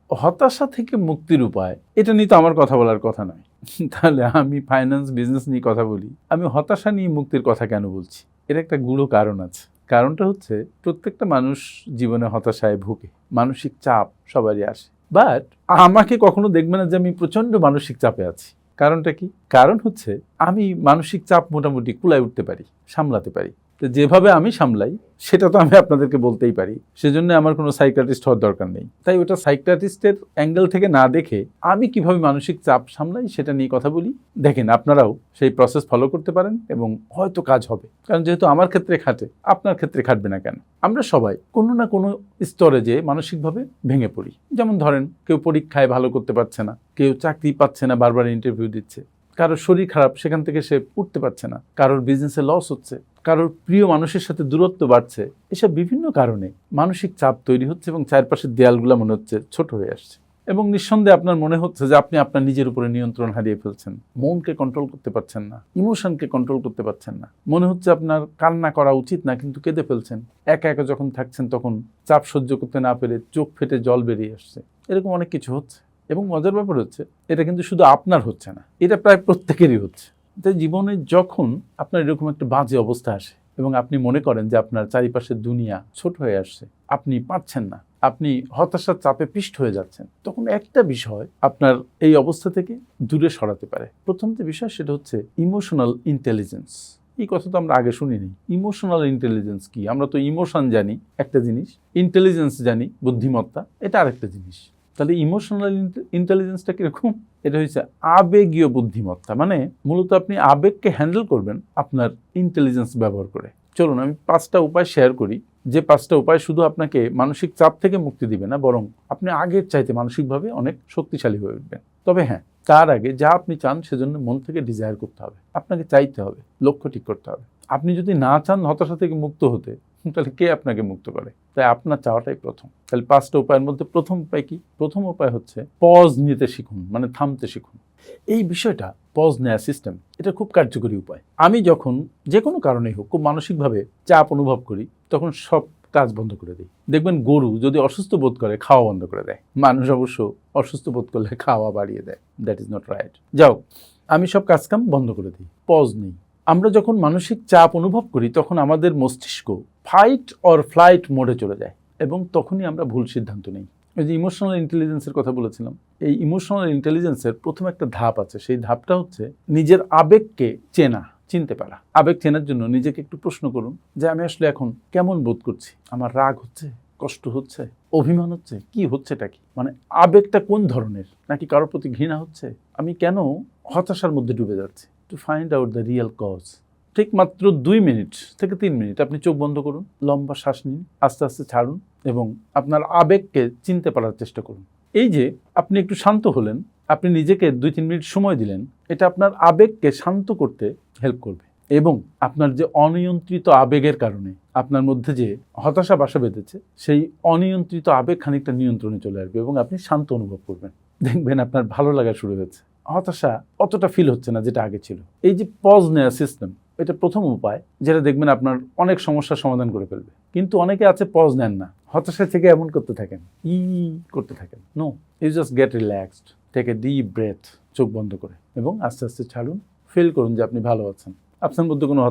হতাশা থেকে মুক্তির উপায় এটা নিয়ে তো আমার কথা বলার কথা নয়। তাহলে আমি ফাইন্যান্স বিজনেস নিয়ে কথা বলি, আমি হতাশা নিয়ে মুক্তির কথা কেন বলছি? এর একটা গূঢ় কারণ আছে। কারণটা হচ্ছে প্রত্যেকটা মানুষ জীবনে হতাশায় ভুগে, মানসিক চাপ সবারই আসে। বাট আমাকে কখনো দেখবে না যে আমি প্রচণ্ড মানসিক চাপে আছি। কারণটা কি? কারণ হচ্ছে আমি মানসিক চাপ মোটামুটি কুলায় উঠতে পারি, সামলাতে পারি। তো যেভাবে আমি সামলাই সেটা তো আমি আপনাদেরকে বলতেই পারি, সেজন্য আমার কোনো সাইকিয়াট্রিস্ট হওয়ার দরকার নেই। তাই ওটা সাইকিয়াট্রিস্টের অ্যাঙ্গেল থেকে না দেখে আমি কিভাবে মানসিক চাপ সামলাই সেটা নিয়ে কথা বলি। দেখেন, আপনারাও সেই প্রসেস ফলো করতে পারেন এবং হয়তো কাজ হবে। কারণ যেহেতু আমার ক্ষেত্রে খাটে, আপনার ক্ষেত্রে খাটবে না কেন? আমরা সবাই কোনো না কোনো স্তরে যে মানসিকভাবে ভেঙে পড়ি। যেমন ধরেন, কেউ পরীক্ষায় ভালো করতে পারছে না, কেউ চাকরি পাচ্ছে না, বারবার ইন্টারভিউ দিচ্ছে, কারোর শরীর খারাপ, সেখান থেকে সে উঠতে পারছে না, কারোর বিজনেসে লস হচ্ছে, কারোর প্রিয় মানুষের সাথে দূরত্ব বাড়ছে। এসব বিভিন্ন কারণে মানসিক চাপ তৈরি হচ্ছে এবং চারপাশের দেয়ালগুলো মনে হচ্ছে ছোট হয়ে আসছে। এবং নিঃসন্দেহে আপনার মনে হচ্ছে যে আপনি আপনার নিজের উপরে নিয়ন্ত্রণ হারিয়ে ফেলছেন, মনকে কন্ট্রোল করতে পারছেন না, ইমোশনকে কন্ট্রোল করতে পারছেন না। মনে হচ্ছে আপনার কান্না করা উচিত না, কিন্তু কেঁদে ফেলছেন। একা একা যখন থাকছেন তখন চাপ সহ্য করতে না পেরে চোখ ফেটে জল বেরিয়ে আসছে। এরকম অনেক কিছু হচ্ছে। এবং মজার ব্যাপার হচ্ছে, এটা কিন্তু শুধু আপনার হচ্ছে না, এটা প্রায় প্রত্যেকেরই হচ্ছে। তাই জীবনে যখন আপনার এরকম একটা বাজে অবস্থা আসে এবং আপনি মনে করেন যে আপনার চারিপাশের দুনিয়া ছোট হয়ে আসছে, আপনি পারছেন না, আপনি হতাশার চাপে পিষ্ট হয়ে যাচ্ছেন, তখন একটা বিষয় আপনার এই অবস্থা থেকে দূরে সরাতে পারে। প্রথম যে বিষয় সেটা হচ্ছে ইমোশনাল ইন্টেলিজেন্স। এই কথা তো আমরা আগে শুনিনি। ইমোশনাল ইন্টেলিজেন্স কি? আমরা তো ইমোশন জানি একটা জিনিস, ইন্টেলিজেন্স জানি বুদ্ধিমত্তা, এটা আরেকটা জিনিস। তাহলে ইমোশনাল ইন্টেলিজেন্সটা কীরকম? এটা হচ্ছে আবেগীয় বুদ্ধিমত্তা। মানে মূলত আপনি আবেগকে হ্যান্ডেল করবেন আপনার ইন্টেলিজেন্স ব্যবহার করে। চলুন আমি 5টা উপায় শেয়ার করি, যে 5টা উপায় শুধু আপনাকে মানসিক চাপ থেকে মুক্তি দিবে না, বরং আপনি আগের চাইতে মানসিকভাবে অনেক শক্তিশালী হয়ে উঠবেন। তবে হ্যাঁ, তার আগে যা আপনি চান সেজন্য মন থেকে ডিজায়ার করতে হবে, আপনাকে চাইতে হবে, লক্ষ্য ঠিক করতে হবে। আপনি যদি না চান হতাশা থেকে মুক্ত হতে, তাহলে কে আপনাকে মুক্ত করে? তাই আপনার চাওয়াটাই প্রথম। তাহলে 5টা উপায়ের মধ্যে প্রথম উপায় কি? প্রথম উপায় হচ্ছে পজ নিতে শিখুন, মানে থামতে শিখুন। এই বিষয়টা, পজ নেওয়া সিস্টেম, এটা খুব কার্যকরী উপায়। আমি যখন যে কোনো কারণেই হোক খুব মানসিকভাবে চাপ অনুভব করি, তখন সব কাজ বন্ধ করে দিই। দেখবেন গরু যদি অসুস্থ বোধ করে খাওয়া বন্ধ করে দেয়, মানুষ অবশ্য অসুস্থ বোধ করলে খাওয়া বাড়িয়ে দেয়। That is not right. যাও, আমি সব কাজকাম বন্ধ করে দিই, পজ নেই। আমরা যখন মানসিক চাপ অনুভব করি তখন আমাদের মস্তিষ্ক ফাইট অর ফ্লাইট মোডে চলে যায় এবং তখনই আমরা ভুল সিদ্ধান্ত নিই। ওই যে ইমোশনাল ইন্টেলিজেন্সের কথা বলেছিলাম, এই ইমোশনাল ইন্টেলিজেন্সের প্রথম একটা ধাপ আছে। সেই ধাপটা হচ্ছে নিজের আবেগকে চিনতে পারা। আবেগ চেনার জন্য নিজেকে একটু প্রশ্ন করুন যে আমি আসলে এখন কেমন বোধ করছি। আমার রাগ হচ্ছে, কষ্ট হচ্ছে, অভিমান হচ্ছে, কি হচ্ছেটা কি? মানে আবেগটা কোন ধরনের? নাকি কারোর প্রতি ঘৃণা হচ্ছে? আমি কেন হতাশার মধ্যে ডুবে যাচ্ছি? To find out the real cause. ঠিক মাত্র 2 মিনিট থেকে 3 মিনিট আপনি চোখ বন্ধ করুন, লম্বা শ্বাস নিন, আস্তে আস্তে ছাড়ুন এবং আপনার আবেগকে চিনতে পারার চেষ্টা করুন। এই যে আপনি একটু শান্ত হলেন, আপনি নিজেকে 2-3 মিনিট সময় দিলেন, এটা আপনার আবেগকে শান্ত করতে হেল্প করবে। এবং আপনার যে অনিয়ন্ত্রিত আবেগের কারণে আপনার মধ্যে যে হতাশা বাসা বেঁধেছে, সেই অনিয়ন্ত্রিত আবেগ খানিকটা নিয়ন্ত্রণে চলে আসবে এবং আপনি শান্ত অনুভব করবেন। দেখবেন আপনার ভালো লাগা শুরু হয়েছে, হতাশা অতটা ফিল হচ্ছে না যেটা আগে ছিল। এই যে পজ নেওয়া সিস্টেম, এটা প্রথম উপায়, যেটা দেখবেন আপনার অনেক সমস্যার সমাধান করে ফেলবে। কিন্তু অনেকে আছে পজ নেন না, হতাশা থেকে এমন করতে থাকেন, করতে থাকেন। No, you just get relaxed, take a deep breath, চোখ বন্ধ করে, এবং আস্তে আস্তে ছাড়ুন। ফিল করুন যে আপনি ভালো আছেন, আপনার মধ্যে কোনো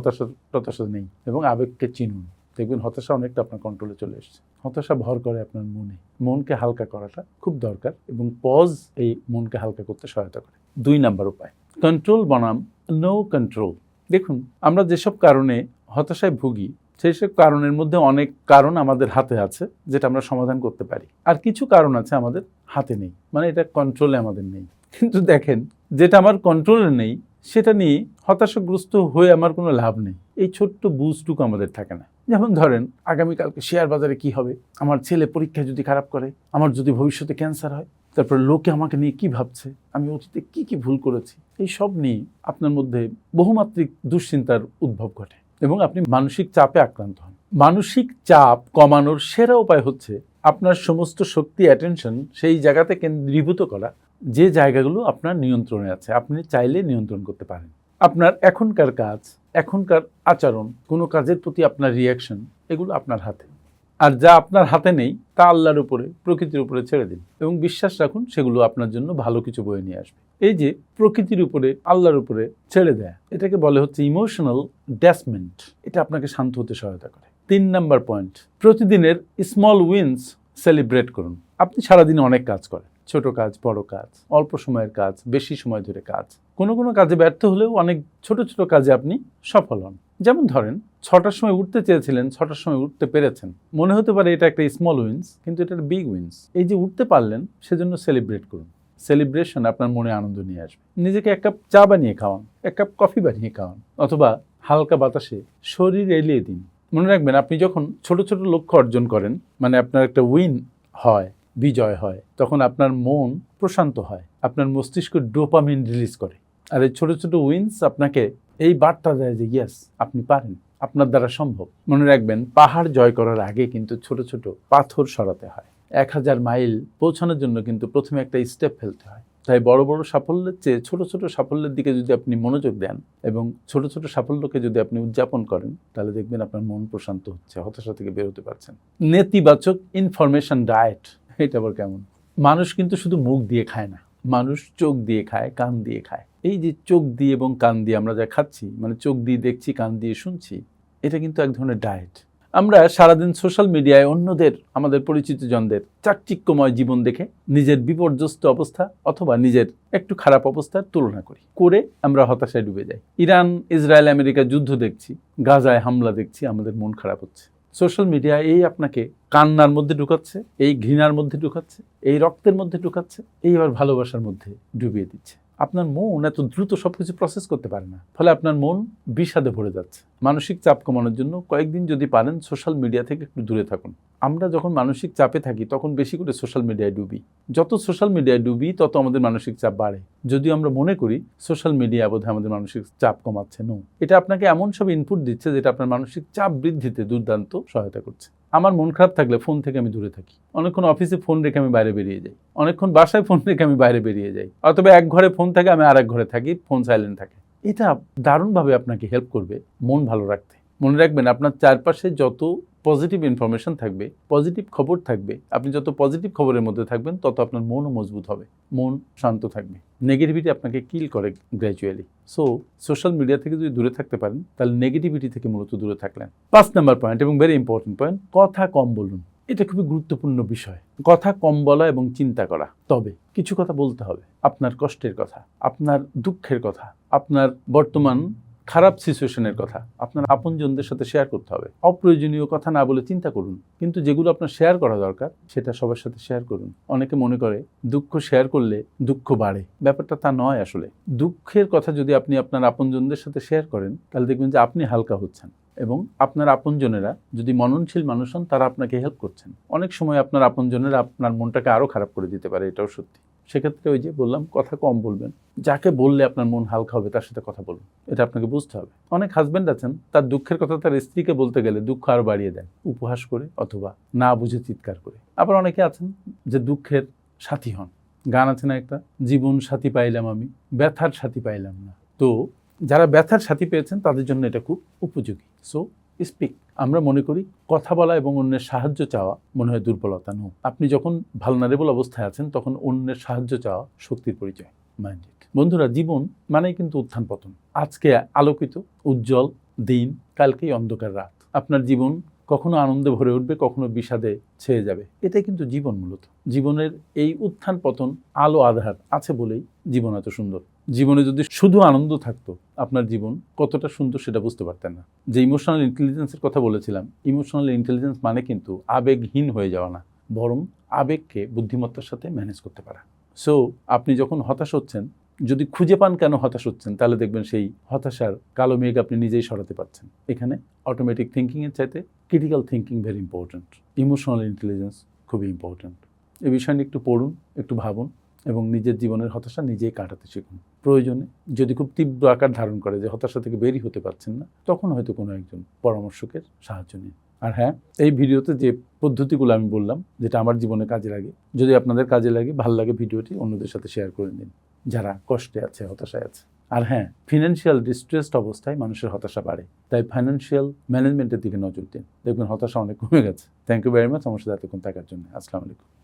হতাশা নেই, এবং আবেগকে চিনুন। দেখবেন হতাশা অনেকটা আপনার কন্ট্রোলে চলে এসেছে। হতাশা ভর করে আপনার মনকে হালকা করাটা খুব দরকার, এবং পজ এই মনকে হালকা করতে সহায়তা করে। 2 নাম্বার উপায়, কন্ট্রোল বনাম নো কন্ট্রোল। দেখুন, আমরা যেসব কারণে হতাশায় ভুগি, সেই সব কারণের মধ্যে অনেক কারণ আমাদের হাতে আছে যেটা আমরা সমাধান করতে পারি, আর কিছু কারণ আছে আমাদের হাতে নেই, মানে এটা কন্ট্রোলে আমাদের নেই। কিন্তু দেখেন, যেটা আমার কন্ট্রোলে নেই সেটা নিয়ে হতাশাগ্রস্ত হয়ে আমার কোনো লাভ নেই। এই ছোট্ট বুঝটুকু আমাদের থাকে না। যেমন ধরেন, আগামীকালকে শেয়ার বাজারে কি হবে, আমার ছেলে পরীক্ষায় যদি খারাপ করে, আমার যদি ভবিষ্যতে ক্যান্সার হয়, তারপর লোকে আমাকে নিয়ে কি ভাবছে, আমি অতীতে কি কি ভুল করেছি, এই সব নিয়ে আপনার মধ্যে বহুমাত্রিক দুশ্চিন্তার উদ্ভব ঘটে এবং আপনি মানসিক চাপে আক্রান্ত হন। মানসিক চাপ কমানোর সেরা উপায় হচ্ছে আপনার সমস্ত শক্তি, অ্যাটেনশন সেই জায়গাতে কেন্দ্রীভূত করা যে জায়গাগুলো আপনার নিয়ন্ত্রণে আছে। আপনি চাইলে নিয়ন্ত্রণ করতে পারেন। আপনার এখনকার কাজ, এখনকার আচরণ, কোনো কাজের প্রতি আপনার রিয়াকশন, এগুলো আপনার হাতে। আর যা আপনার হাতে নেই তা আল্লাহর উপরে, প্রকৃতির উপরে ছেড়ে দিন এবং বিশ্বাস রাখুন সেগুলো আপনার জন্য ভালো কিছু বয়ে নিয়ে আসবে। এই যে প্রকৃতির উপরে, আল্লাহর উপরে ছেড়ে দেয়া, এটাকে বলে হচ্ছে ইমোশনাল ড্যাসমেন্ট। এটা আপনাকে শান্ত হতে সহায়তা করে। 3 নাম্বার পয়েন্ট, প্রতিদিনের স্মল উইনস সেলিব্রেট করুন। আপনি সারাদিনে অনেক কাজ করেন, ছোট কাজ, বড় কাজ, অল্প সময়ের কাজ, বেশি সময় ধরে কাজ। কোনো কোনো কাজে ব্যর্থ হলেও অনেক ছোট ছোট কাজে আপনি সফল হন। যেমন ধরেন 6টার সময় উঠতে চেয়েছিলেন, 6টার সময় উঠতে পেরেছেন। মনে হতে পারে এটা একটা স্মল উইন্স, কিন্তু এটা বিগ উইন্স। এই যে উঠতে পারলেন সেজন্য সেলিব্রেট করুন। সেলিব্রেশন আপনার মনে আনন্দ নিয়ে আসবে। নিজেকে 1 কাপ চা বানিয়ে খাওয়ান, 1 কাপ কফি বানিয়ে খাওয়ান, অথবা হালকা বাতাসে শরীর এলিয়ে দিন। মনে রাখবেন, আপনি যখন ছোট ছোট লক্ষ্য অর্জন করেন, মানে আপনার একটা উইন হয়, বিজয় হয়, তখন আপনার মন প্রশান্ত হয়, আপনার মস্তিষ্ক ডোপামিন রিলিজ করে। আর এই ছোট ছোট উইন্স আপনাকে এই বার্তা দেয় যে ইয়েস, আপনি পারেন, আপনার দ্বারা সম্ভব। মনে রাখবেন, পাহাড় জয় করার আগে কিন্তু ছোট ছোট পাথর সরাতে হয়। 1000 মাইল পৌঁছানোর জন্য কিন্তু প্রথমে একটা স্টেপ ফেলতে হয়। তাই বড় বড় সাফল্যের চেয়ে ছোট ছোট সাফল্যের দিকে যদি আপনি মনোযোগ দেন এবং ছোট ছোট সাফল্যকে যদি আপনি উদযাপন করেন, তাহলে দেখবেন আপনার মন প্রশান্ত হচ্ছে, হতাশা থেকে বেরোতে পারছেন। নেতিবাচক ইনফরমেশন ডায়েট, এটা আবার কেমন? মানুষ কিন্তু শুধু মুখ দিয়ে খায় না, মানুষ চোখ দিয়ে খায়, কান দিয়ে খায়। এই যে চোখ দিয়ে এবং কান দিয়ে আমরা যা খাচ্ছি, মানে চোখ দিয়ে দেখছি, কান দিয়ে শুনছি, এটা কিন্তু এক ধরনের ডায়েট। আমরা সারাদিন সোশ্যাল মিডিয়ায় অন্যদের, আমাদের পরিচিত জনদের চাকচিক্যময় জীবন দেখে নিজের বিপর্যস্ত অবস্থা অথবা নিজের একটু খারাপ অবস্থার তুলনা করে আমরা হতাশায় ডুবে যাই। ইরান, ইসরায়েল, আমেরিকা যুদ্ধ দেখছি, গাজায় হামলা দেখছি, আমাদের মন খারাপ হচ্ছে। সোশ্যাল মিডিয়া এই আপনাকে কান্নার মধ্যে ঢুকাচ্ছে, এই ঘৃণার মধ্যে ঢুকাচ্ছে, এই রক্তের মধ্যে ঢুকাচ্ছে, এই আবার ভালোবাসার মধ্যে ডুবিয়ে দিচ্ছে। আপনার মন এত দ্রুত সবকিছু প্রসেস করতে পারে না, ফলে আপনার মন বিষাদে ভরে যাচ্ছে। মানসিক চাপ কমানোর জন্য কয়েকদিন যদি পারেন সোশ্যাল মিডিয়া থেকে একটু দূরে থাকুন। আমরা যখন মানসিক চাপে থাকি তখন বেশি করে সোশ্যাল মিডিয়ায় ডুবি। যত সোশ্যাল মিডিয়ায় ডুবি তত আমাদের মানসিক চাপ বাড়ে। যদিও আমরা মনে করি সোশ্যাল মিডিয়া বোধহয় আমাদের মানসিক চাপ কমাচ্ছে, নো, এটা আপনাকে এমন সব ইনপুট দিচ্ছে যেটা আপনার মানসিক চাপ বৃদ্ধিতে দুর্দান্ত সহায়তা করছে। আমার মন খারাপ থাকলে ফোন থেকে আমি দূরে থাকি। অনেকক্ষণ অফিসে ফোন রেখে আমি বাইরে বেরিয়ে যাই, অনেকক্ষণ বাসায় ফোন রেখে আমি বাইরে বেরিয়ে যাই, অথবা এক ঘরে ফোন থাকে, আমি আরেক ঘরে থাকি, ফোন সাইলেন্ট থাকে। এটা দারুণভাবে আপনাকে হেল্প করবে মন ভালো রাখতে। মনে রাখবেন, আপনার চারপাশে যত পজিটিভ ইনফরমেশন থাকবে, পজিটিভ খবর থাকবে, আপনি যত পজিটিভ খবরের মধ্যে থাকবেন তত আপনার মনও মজবুত হবে, মন শান্ত থাকবে। নেগেটিভিটি আপনাকে কিল করে গ্র্যাজুয়ালি। সো সোশ্যাল মিডিয়া থেকে যদি দূরে থাকতে পারেন, তাহলে নেগেটিভিটি থেকে মূলত দূরে থাকলেন। 5 নাম্বার পয়েন্ট এবং ভেরি ইম্পর্টেন্ট পয়েন্ট, কথা কম বলুন। এটা খুবই গুরুত্বপূর্ণ বিষয়। কথা কম বলা এবং চিন্তা করা, তবে কিছু কথা বলতে হবে। আপনার কষ্টের কথা, আপনার দুঃখের কথা, আপনার বর্তমান খারাপ সিচুয়েশনের কথা আপনার আপনজনদের সাথে শেয়ার করতে হবে। অপ্রয়োজনীয় কথা না বলে চিন্তা করুন, কিন্তু যেগুলো আপনার শেয়ার করা দরকার সেটা সবার সাথে শেয়ার করুন। অনেকে মনে করে দুঃখ শেয়ার করলে দুঃখ বাড়ে, ব্যাপারটা তা নয়। আসলে দুঃখের কথা যদি আপনি আপনার আপনজনদের সাথে শেয়ার করেন, তাহলে দেখবেন যে আপনি হালকা হচ্ছেন এবং আপনার আপনজনেরা যদি মননশীল মানুষ হন, তারা আপনাকে হেল্প করছেন। অনেক সময় আপনার আপনজনেরা আপনার মনটাকে আরও খারাপ করে দিতে পারে, এটাও সত্যি। সেক্ষেত্রে ওই যে বললাম, কথা কম বলবেন। যাকে বললে আপনার মন হালকা হবে তার সাথে কথা বলুন, এটা আপনাকে বুঝতে হবে। অনেক হাজব্যান্ড আছেন, তার দুঃখের কথা তার স্ত্রীকে বলতে গেলে দুঃখ আরও বাড়িয়ে দেন, উপহাস করে অথবা না বুঝে চিৎকার করে। আবার অনেকে আছেন যে দুঃখের সাথী হন। গান আছে না একটা, জীবন সাথী পাইলাম আমি, ব্যথার সাথী পাইলাম না। তো যারা ব্যথার সাথী পেয়েছেন তাদের জন্য এটা খুব উপযোগী। So speak. আমরা মনে করি কথা বলা এবং অন্যের সাহায্য চাওয়া মনে হয় দুর্বলতা। নো, আপনি যখন ভালনারেবল অবস্থায় আছেন তখন অন্যের সাহায্য চাওয়া শক্তির পরিচয়। মাইন্ডেড। বন্ধুরা, জীবন মানেই কিন্তু উত্থান পতন। আজকে আলোকিত উজ্জ্বল দিন, কালকেই অন্ধকার রাত। আপনার জীবন কখনো আনন্দে ভরে উঠবে, কখনো বিষাদে ছেয়ে যাবে। এটাই কিন্তু জীবন। মূলত জীবনের এই উত্থান পতন, আলো আধার আছে বলেই জীবন এত সুন্দর। জীবনে যদি শুধু আনন্দ থাকতো, আপনার জীবন কতটা সুন্দর সেটা বুঝতে পারতেন না। যে ইমোশনাল ইন্টেলিজেন্সের কথা বলেছিলাম, ইমোশনাল ইন্টেলিজেন্স মানে কিন্তু আবেগহীন হয়ে যাওয়া না, বরং আবেগকে বুদ্ধিমত্তার সাথে ম্যানেজ করতে পারা। সো আপনি যখন হতাশ হচ্ছেন, যদি খুঁজে পান কেন হতাশ হচ্ছেন, তাহলে দেখবেন সেই হতাশার কালো মেঘ আপনি নিজেই সরাতে পারছেন। এখানে অটোমেটিক থিঙ্কিংয়ের চাইতে critical thinking very important. Emotional intelligence খুবই ইম্পর্ট্যান্ট। এই বিষয় নিয়ে একটু পড়ুন, একটু ভাবুন এবং নিজের জীবনের হতাশা নিজেই কাটাতে শিখুন। প্রয়োজনে যদি খুব তীব্র আকার ধারণ করে যে হতাশা থেকে বেরিয়ে হতে পারছেন না, তখন হয়তো কোনো একজন পরামর্শকের সাহায্য নিন। আর হ্যাঁ, এই ভিডিওতে যে পদ্ধতিগুলো আমি বললাম, যেটা আমার জীবনে কাজে লাগে, যদি আপনাদের কাজে লাগে, ভালো লাগে ভিডিওটি অন্যদের সাথে শেয়ার করে নিন যারা কষ্টে আছে, হতাশায় আছে। আর হ্যাঁ, ফিনান্সিয়াল ডিস্ট্রেসড অবস্থায় মানুষের হতাশা বাড়ে, তাই ফাইন্যান্সিয়াল ম্যানেজমেন্টের দিকে নজর দিন, দেখবেন হতাশা অনেক কমে গেছে। থ্যাংক ইউ ভেরি মাচ আমার সাথে এতক্ষণ থাকার জন্য। আসসালামু আলাইকুম।